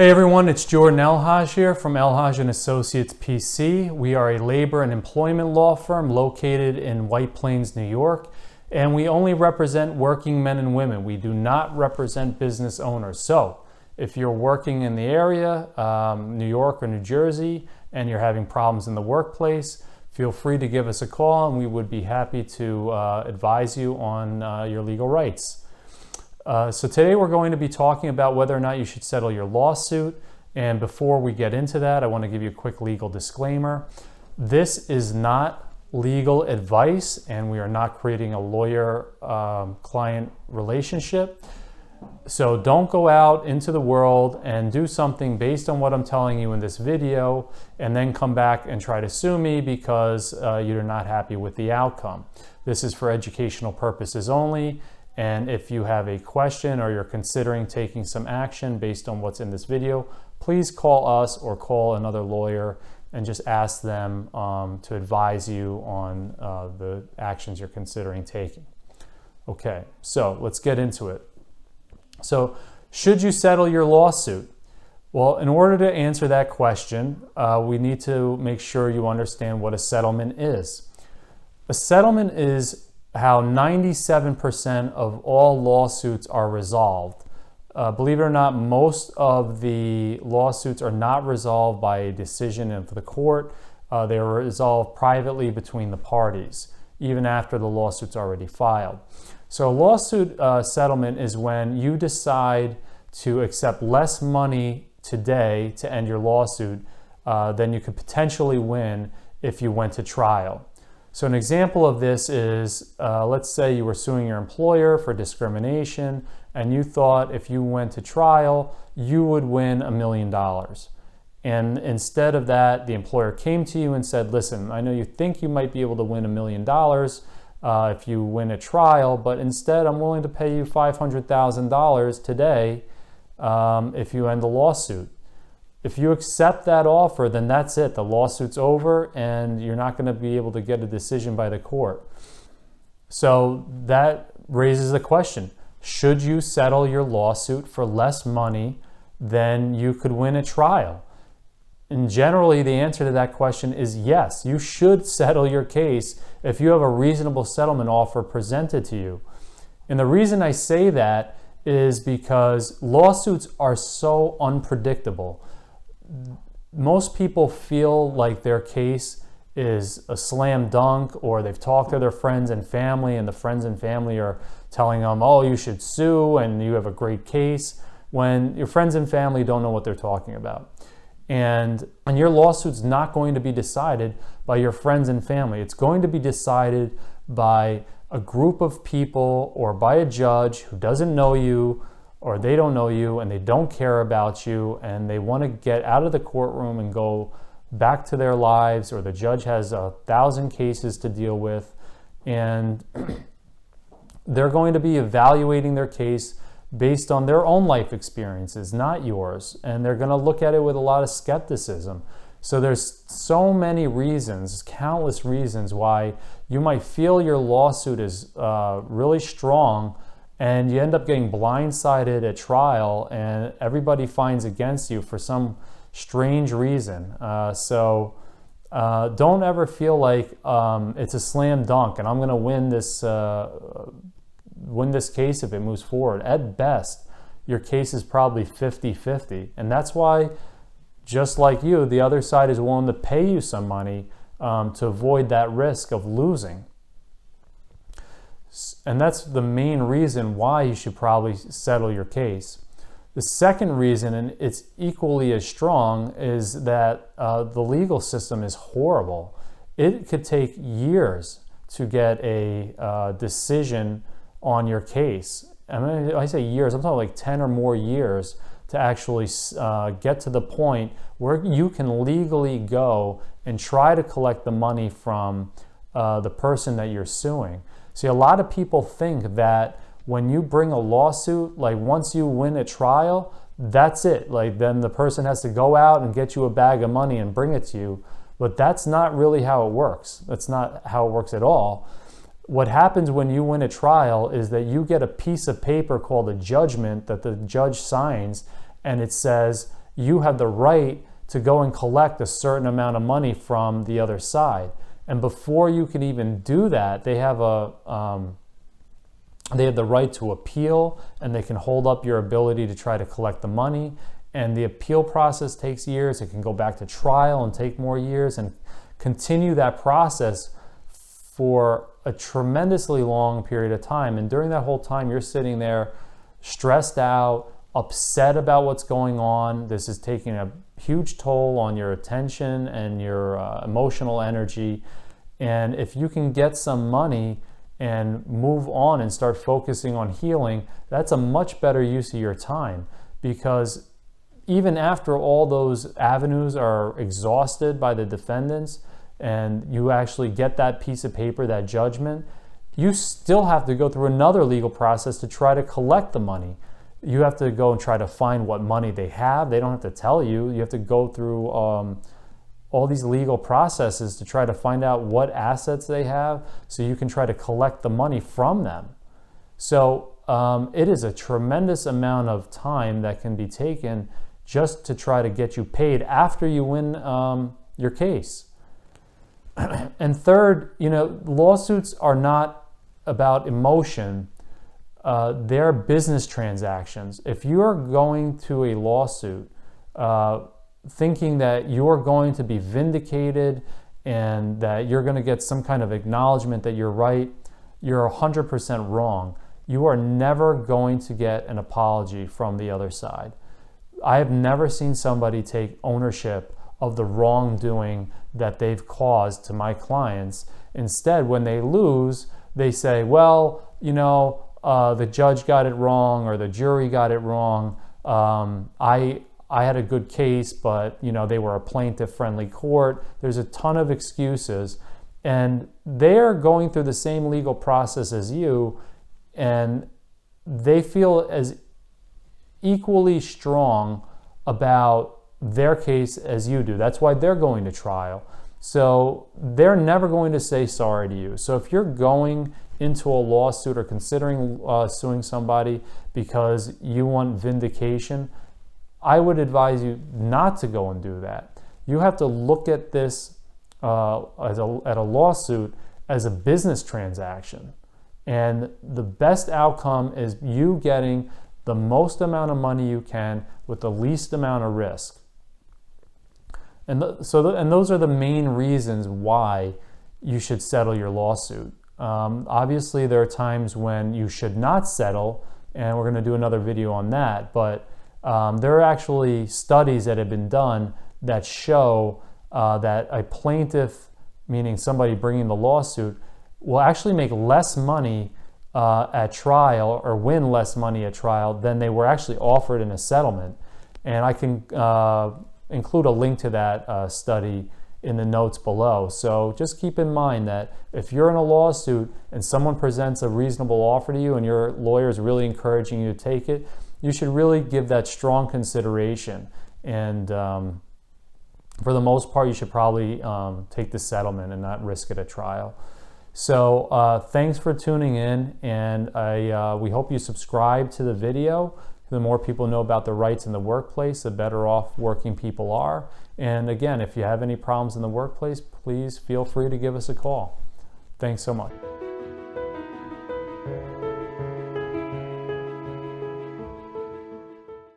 Hey everyone, it's Jordan El-Hag here from El-Hag and Associates PC. We are a labor and employment law firm located in White Plains, New York, and we only represent working men and women. We do not represent business owners. So if you're working in the area, New York or New Jersey, and you're having problems in the workplace, feel free to give us a call and we would be happy to advise you on your legal rights. So today we're going to be talking about whether or not you should settle your lawsuit. And before we get into that, I want to give you a quick legal disclaimer. This is not legal advice, and we are not creating a lawyer-client relationship. So don't go out into the world and do something based on what I'm telling you in this video and then come back and try to sue me because you're not happy with the outcome. This is for educational purposes only. And if you have a question or you're considering taking some action based on what's in this video, please call us or call another lawyer and just ask them to advise you on the actions you're considering taking. Okay, so let's get into it. So should you settle your lawsuit? Well, in order to answer that question, we need to make sure you understand what a settlement is. A settlement is how 97% of all lawsuits are resolved. Believe it or not, most of the lawsuits are not resolved by a decision of the court. They are resolved privately between the parties, even after the lawsuit's already filed. So a lawsuit settlement is when you decide to accept less money today to end your lawsuit than you could potentially win if you went to trial. So an example of this is, let's say you were suing your employer for discrimination and you thought if you went to trial, you would win $1 million. And instead of that, the employer came to you and said, listen, I know you think you might be able to win $1 million if you win a trial, but instead I'm willing to pay you $500,000 today if you end the lawsuit. If you accept that offer, then that's it. The lawsuit's over and you're not going to be able to get a decision by the court. So that raises the question, should you settle your lawsuit for less money than you could win a trial? And generally, the answer to that question is yes. You should settle your case if you have a reasonable settlement offer presented to you. And the reason I say that is because lawsuits are so unpredictable. Most people feel like their case is a slam dunk, or they've talked to their friends and family and the friends and family are telling them, oh, you should sue and you have a great case, when your friends and family don't know what they're talking about. And your lawsuit's not going to be decided by your friends and family. It's going to be decided by a group of people or by a judge who doesn't know you, or they don't know you and they don't care about you and they want to get out of the courtroom and go back to their lives, or the judge has 1,000 cases to deal with, and they're going to be evaluating their case based on their own life experiences, not yours, and they're going to look at it with a lot of skepticism. So there's so many reasons, countless reasons why you might feel your lawsuit is really strong, and you end up getting blindsided at trial and everybody finds against you for some strange reason. So don't ever feel like it's a slam dunk and I'm going to win this case if it moves forward. At best, your case is probably 50-50. And that's why, just like you, the other side is willing to pay you some money to avoid that risk of losing. And that's the main reason why you should probably settle your case. The second reason, and it's equally as strong, is that the legal system is horrible. It could take years to get a decision on your case. I mean, I say years, I'm talking like 10 or more years to actually get to the point where you can legally go and try to collect the money from the person that you're suing. See, a lot of people think that when you bring a lawsuit, like once you win a trial, that's it. Like then the person has to go out and get you a bag of money and bring it to you. But that's not really how it works. That's not how it works at all. What happens when you win a trial is that you get a piece of paper called a judgment that the judge signs, and it says, you have the right to go and collect a certain amount of money from the other side. And before you can even do that, they have the right to appeal, and they can hold up your ability to try to collect the money. And the appeal process takes years. It can go back to trial and take more years, and continue that process for a tremendously long period of time. And during that whole time, you're sitting there stressed out, upset about what's going on. This is taking a huge toll on your attention and your emotional energy. And if you can get some money and move on and start focusing on healing, that's a much better use of your time, because even after all those avenues are exhausted by the defendants and you actually get that piece of paper, that judgment, you still have to go through another legal process to try to collect the money. You have to go and try to find what money they have. They don't have to tell you. You have to go through all these legal processes to try to find out what assets they have so you can try to collect the money from them. So it is a tremendous amount of time that can be taken just to try to get you paid after you win your case. And third, lawsuits are not about emotion. They're business transactions. If you're going to a lawsuit thinking that you're going to be vindicated and that you're going to get some kind of acknowledgement that you're right, you're 100% wrong. You are never going to get an apology from the other side. I have never seen somebody take ownership of the wrongdoing that they've caused to my clients. Instead, when they lose, they say, well, the judge got it wrong, or the jury got it wrong. I had a good case, but they were a plaintiff-friendly court. There's a ton of excuses, and they're going through the same legal process as you, and they feel as equally strong about their case as you do. That's why they're going to trial. So they're never going to say sorry to you. So if you're going into a lawsuit or considering suing somebody because you want vindication, I would advise you not to go and do that. You have to look at this at a lawsuit as a business transaction. And the best outcome is you getting the most amount of money you can with the least amount of risk. And those are the main reasons why you should settle your lawsuit. Obviously, there are times when you should not settle, and we're going to do another video on that. But there are actually studies that have been done that show that a plaintiff, meaning somebody bringing the lawsuit, will actually make less money at trial, or win less money at trial, than they were actually offered in a settlement. And I can include a link to that study in the notes below. So just keep in mind that if you're in a lawsuit and someone presents a reasonable offer to you and your lawyer is really encouraging you to take it, you should really give that strong consideration. And for the most part, you should probably take the settlement and not risk it at trial. So thanks for tuning in, and we hope you subscribe to the video. The more people know about the rights in the workplace, the better off working people are. And again, if you have any problems in the workplace, please feel free to give us a call. Thanks so much.